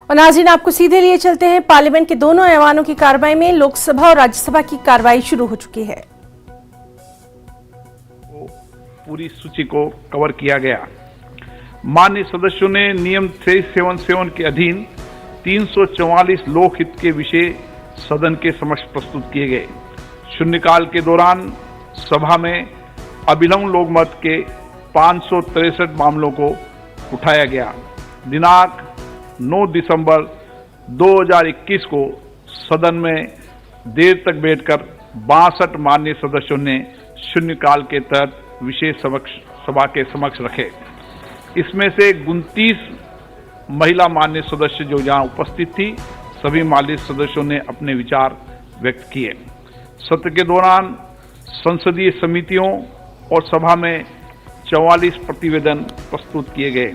और नाज़रीन, आपको सीधे लिए चलते हैं पार्लियामेंट के दोनों ऐवानों की कार्रवाई में। लोकसभा और राज्यसभा की कार्रवाई शुरू हो चुकी है। पूरी सूची को कवर किया गया। माननीय सदस्यों ने नियम 377 के अधीन 344 लोकहित के विषय सदन के समक्ष प्रस्तुत किए गए। शून्यकाल के दौरान सभा में अभिलंब लोकमत के 563 मामलों को उठाया गया। दिनांक 9 दिसंबर 2021 को सदन में देर तक बैठकर 62 माननीय सदस्यों ने शून्यकाल के तहत विषय सभा के समक्ष रखे। इसमें से 29 महिला माननीय सदस्य जो जहां उपस्थित थी, सभी माननीय सदस्यों ने अपने विचार व्यक्त किए। सत्र के दौरान संसदीय समितियों और सभा में 44 प्रतिवेदन प्रस्तुत किए गए।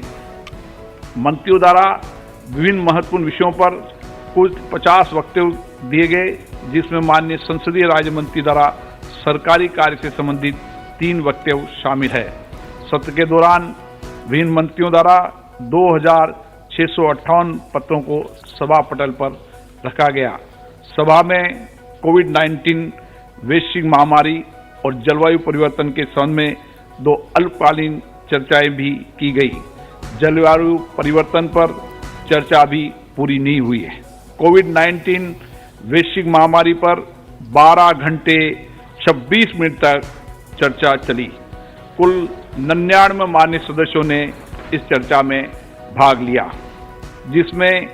मंत्रियों द्वारा विभिन्न महत्वपूर्ण विषयों पर कुल 50 वक्तव्य दिए गए, जिसमें माननीय संसदीय राज्य मंत्री द्वारा सरकारी कार्य से संबंधित 3 वक्तव्य शामिल है। सत्र के दौरान विभिन्न मंत्रियों द्वारा 2658 पत्रों को सभा पटल पर रखा गया। सभा में कोविड-19 वैश्विक महामारी और जलवायु परिवर्तन के संबंध में 2 अल्पकालीन चर्चाएं भी की गई। जलवायु परिवर्तन पर चर्चा अभी पूरी नहीं हुई है। कोविड-19 वैश्विक महामारी पर 12 घंटे 26 मिनट तक चर्चा चली। कुल 99 माननीय सदस्यों ने इस चर्चा में भाग लिया, जिसमें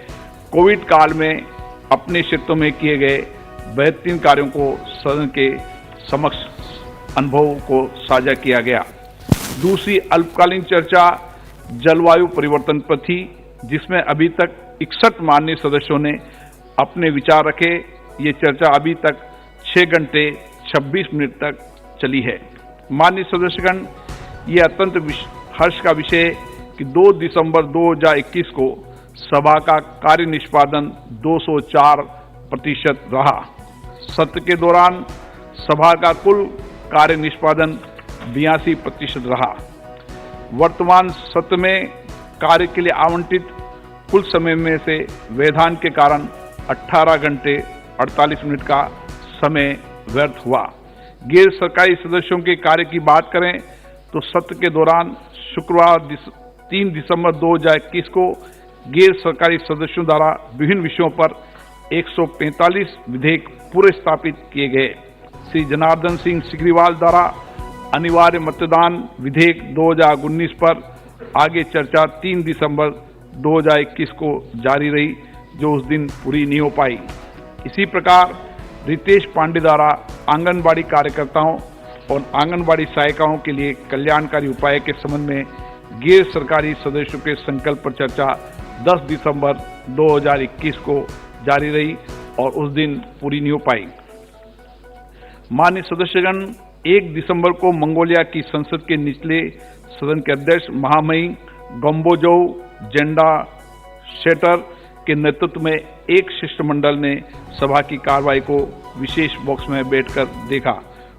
कोविड काल में अपने क्षेत्रों में किए गए बेहतरीन कार्यों को सदन के समक्ष अनुभव को साझा किया गया। दूसरी अल्पकालीन चर्चा जलवायु परिवर्तन पर थी, जिसमें अभी तक 61 माननीय सदस्यों ने अपने विचार रखे। ये चर्चा अभी तक 6 घंटे 26 मिनट तक चली है। माननीय सदस्यगण, ये अत्यंत हर्ष का विषय है कि 2 दिसंबर 2021 को सभा का कार्य निष्पादन 204% रहा। सत्र के दौरान सभा का कुल कार्य निष्पादन 82% रहा। वर्तमान सत्र में कार्य के लिए आवंटित कुल समय में से व्यवधान के कारण 18 घंटे 48 मिनट का समय व्यर्थ हुआ। गैर सरकारी सदस्यों के कार्य की बात करें तो सत्र के दौरान शुक्रवार 3 दिसंबर 2021 को गैर सरकारी सदस्यों द्वारा विभिन्न विषयों पर 145 विधेयक पूरे स्थापित किए गए। श्री जनार्दन सिंह सिग्रीवाल द्वारा अनिवार्य मतदान विधेयक 2019 पर आगे चर्चा 3 दिसंबर 2021 को जारी रही, जो उस दिन पूरी नहीं हो पाई। इसी प्रकार रितेश पांडे द्वारा आंगनबाड़ी कार्यकर्ताओं और आंगनबाड़ी सहायिकाओं के लिए कल्याणकारी उपाय के संबंध में गैर सरकारी सदस्यों के संकल्प पर चर्चा 10 दिसंबर 2021 को जारी रही और उस दिन पूरी नहीं हो पाई। माननीय सदस्यगण, 1 दिसंबर को मंगोलिया की संसद के निचले सदन के अध्यक्ष महामहिम गम्बोजोव जेंडा शेटर के नेतृत्व में एक शिष्टमंडल ने सभा की कार्रवाई को विशेष बॉक्स में बैठकर देखा।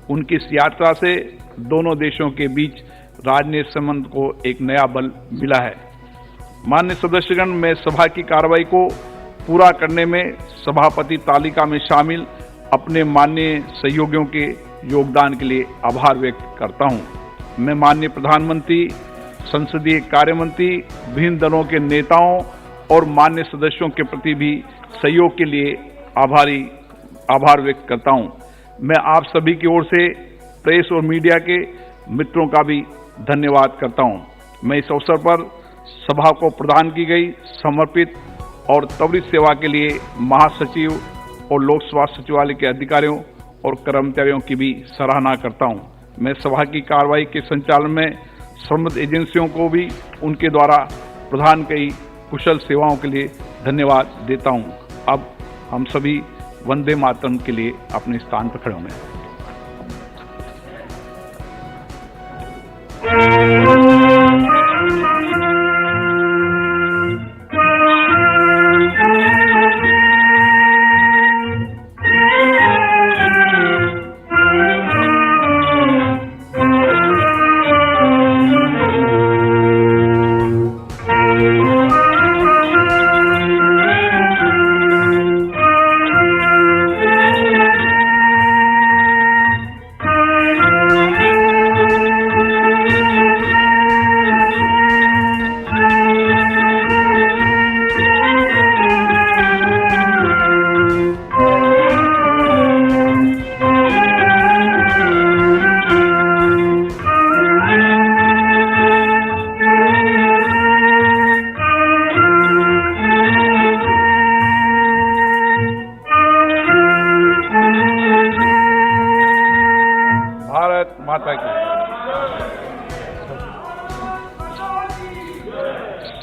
उनकी इस यात्रा से दोनों देशों के बीच राजनीतिक संबंध को एक नया बल मिला है। माननीय सदस्यगण, मैं सभा की कार्रवाई को पूरा करने में सभापति तालिका में शामिल अपने माननीय सहयोगियों के योगदान के लिए आभार व्यक्त करता हूं। मैं माननीय प्रधानमंत्री, संसदीय कार्य मंत्री, विभिन्न दलों के नेताओं और माननीय सदस्यों के प्रति भी सहयोग के लिए आभार व्यक्त करता हूं। मैं आप सभी की ओर से प्रेस और मीडिया के मित्रों का भी धन्यवाद करता हूं। मैं इस अवसर पर सभा को प्रदान की गई समर्पित और त्वरित सेवा के लिए महासचिव और लोक स्वास्थ्य सचिवालय के अधिकारियों और कर्मचारियों की भी सराहना करता हूं। मैं सभा की कार्रवाई के संचालन में संबद्ध एजेंसियों को भी उनके द्वारा प्रदान की कुशल सेवाओं के लिए धन्यवाद देता हूं। अब हम सभी वंदे मातरम के लिए अपने स्थान पर खड़े होंगे।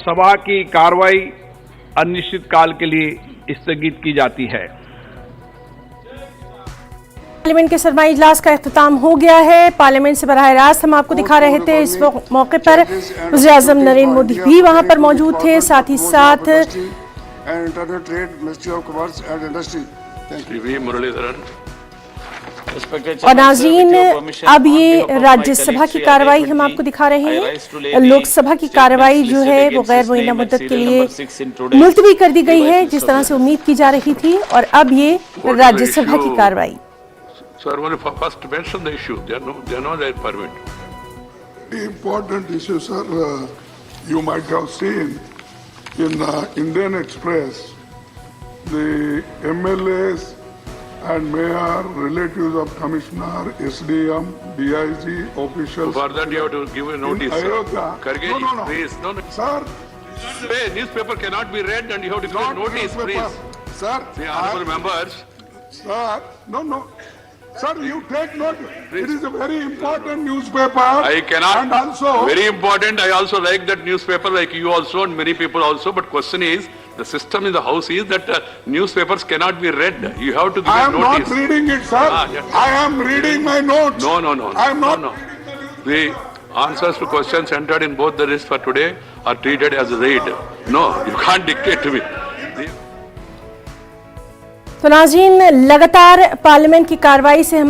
सभा की कार्रवाई अनिश्चित काल के लिए स्थगित की जाती है। पार्लियामेंट के सरमाई इजलास का इख्तिताम हो गया है। पार्लियामेंट से बराह रास्त हम आपको दिखा रहे थे। इस मौके पर वज़ीर-ए-आज़म नरेंद्र मोदी भी वहां पर मौजूद थे। साथ ही साथ और नाज़रीन, अब ये राज्यसभा की कार्रवाई हम आपको दिखा रहे हैं। लोकसभा की कार्रवाई जो है वो गैर मुअय्यना मुद्दत के लिए मुलतवी कर दी गई है, जिस तरह से उम्मीद की जा रही थी। और अब ये राज्यसभा की कार्रवाई। So I want to first mention the issue. They are not their permit. The important issue, sir, you might have seen in Indian Express, the MLAs and mayor, relatives of commissioner, SDM, DIG, officials. For that you have to give a notice. Ayodhya. Karge, No. please. No. Sir, Hey, newspaper cannot be read and you have to give a not notice, newspaper. please. Sir, The honorable members. sir, no. Sir, you take note. It is a very important newspaper. I cannot. And also, Very important. I also like that newspaper, like you also and many people also. But question is, the system in the house is that newspapers cannot be read. You have to give I a am notice. not reading it, sir. Yeah. I am reading my notes. No. I am not. No. The answers to questions entered in both the lists for today are treated as read. No, you can't dictate to me. तो नाज़रीन, लगातार parliament की कार्रवाई से हम